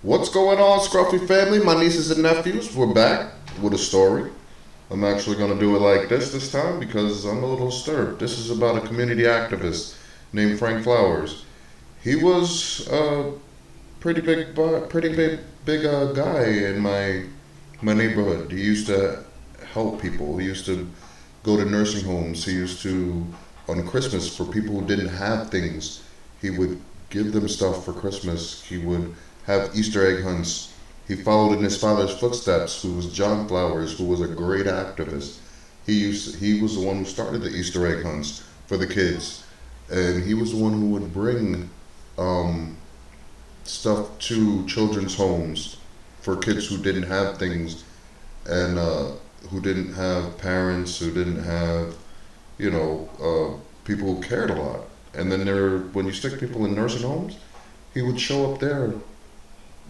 What's going on, Scruffy family? My nieces and nephews, we're back with a story. I'm actually going to do it like this time because I'm a little disturbed. This is about a community activist named Frank Flowers. He was a pretty big guy in my neighborhood. He used to help people. He used to go to nursing homes. He used to, on Christmas, for people who didn't have things, he would give them stuff for Christmas. He would have Easter egg hunts. He followed in his father's footsteps, who was John Flowers, who was a great activist. He was the one who started the Easter egg hunts for the kids, and he was the one who would bring um, stuff to children's homes for kids who didn't have things and who didn't have parents, who didn't have, people who cared a lot. And then when you stick people in nursing homes, he would show up there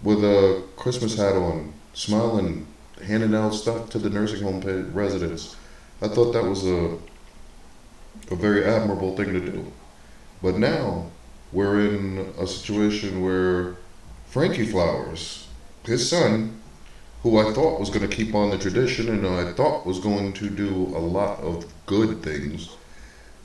with a Christmas hat on, smiling, handing out stuff to the nursing home residents. I thought that was a very admirable thing to do. But now we're in a situation where Frankie Flowers, his son, who I thought was going to keep on the tradition and I thought was going to do a lot of good things,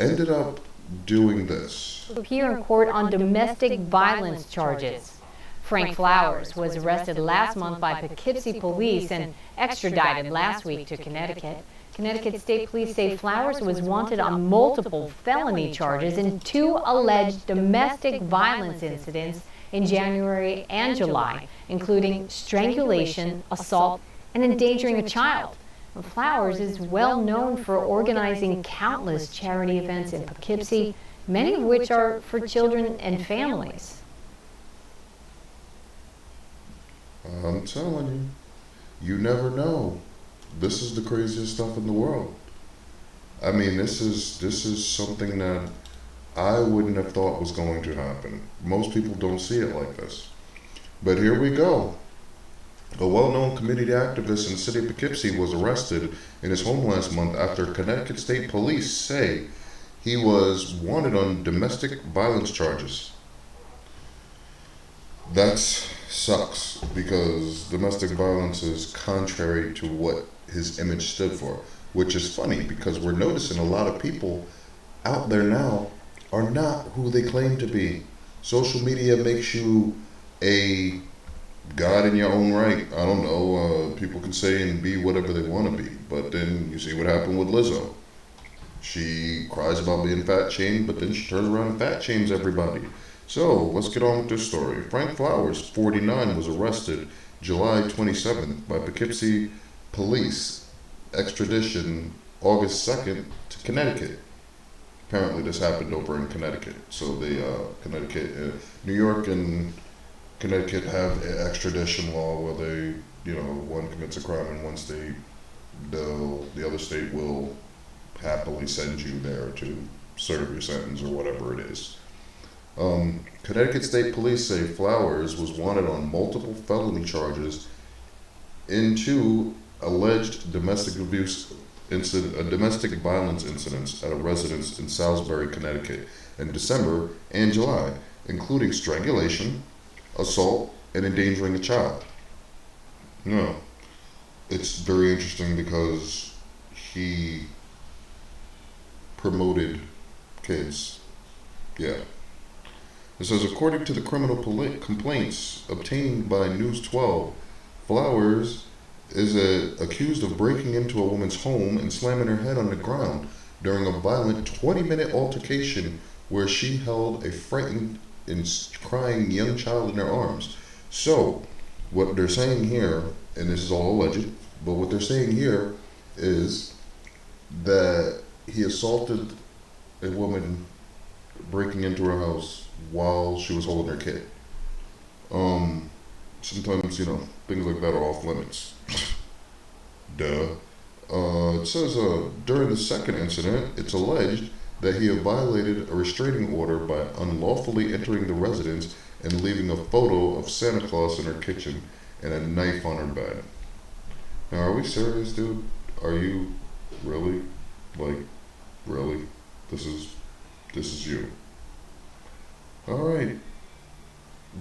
ended up doing this. Appear in court on domestic violence charges. Frank Flowers was arrested last month by Poughkeepsie Police and extradited last week to Connecticut. Connecticut State Police say Flowers was wanted on multiple felony charges in 2 alleged domestic violence incidents in January and July, including strangulation, assault, and endangering a child. Flowers is well known for organizing countless charity events in Poughkeepsie, many of which are for children and families. I'm telling you, you never know. This is the craziest stuff in the world. I mean, this is something that I wouldn't have thought was going to happen. Most people don't see it like this. But here we go. A well-known community activist in the city of Poughkeepsie was arrested in his home last month after Connecticut State Police say he was wanted on domestic violence charges. That sucks because domestic violence is contrary to what his image stood for, which is funny because we're noticing a lot of people out there now are not who they claim to be. Social media makes you a god in your own right. I don't know. People can say and be whatever they want to be, but then you see what happened with Lizzo. She cries about being fat shamed, but then she turns around and fat shames everybody. So let's get on with this story. Frank Flowers, 49, was arrested July 27th by Poughkeepsie Police, extradition August 2nd to Connecticut. Apparently this happened over in Connecticut. So New York and Connecticut have an extradition law where they, one commits a crime in one state, the other state will happily send you there to serve your sentence or whatever it is. Connecticut State Police say Flowers was wanted on multiple felony charges in 2 alleged domestic violence incidents at a residence in Salisbury, Connecticut in December and July, including strangulation, assault, and endangering a child. No, it's very interesting because he promoted kids. Yeah. It says, according to the criminal complaints obtained by News 12, Flowers is accused of breaking into a woman's home and slamming her head on the ground during a violent 20-minute altercation where she held a frightened and crying young child in her arms. So, what they're saying here, and this is all alleged, but what they're saying here is that he assaulted a woman breaking into her house while she was holding her kid. Sometimes, things like that are off limits. Duh. It says, during the second incident, it's alleged that he had violated a restraining order by unlawfully entering the residence and leaving a photo of Santa Claus in her kitchen and a knife on her bed. Now, are we serious, dude? Are you really? Really? This is you. Alright.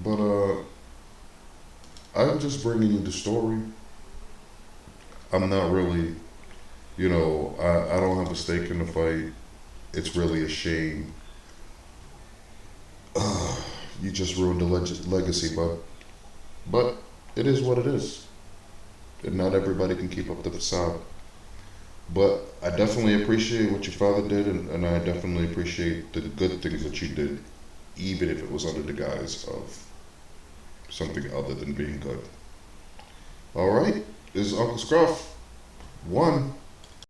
But, I'm just bringing you the story. I'm not really, I don't have a stake in the fight. It's really a shame. You just ruined the legacy, bud. But it is what it is. And not everybody can keep up the facade. But I definitely appreciate what your father did, and I definitely appreciate the good things that you did, even if it was under the guise of something other than being good. All right, this is Uncle Scruff. 1.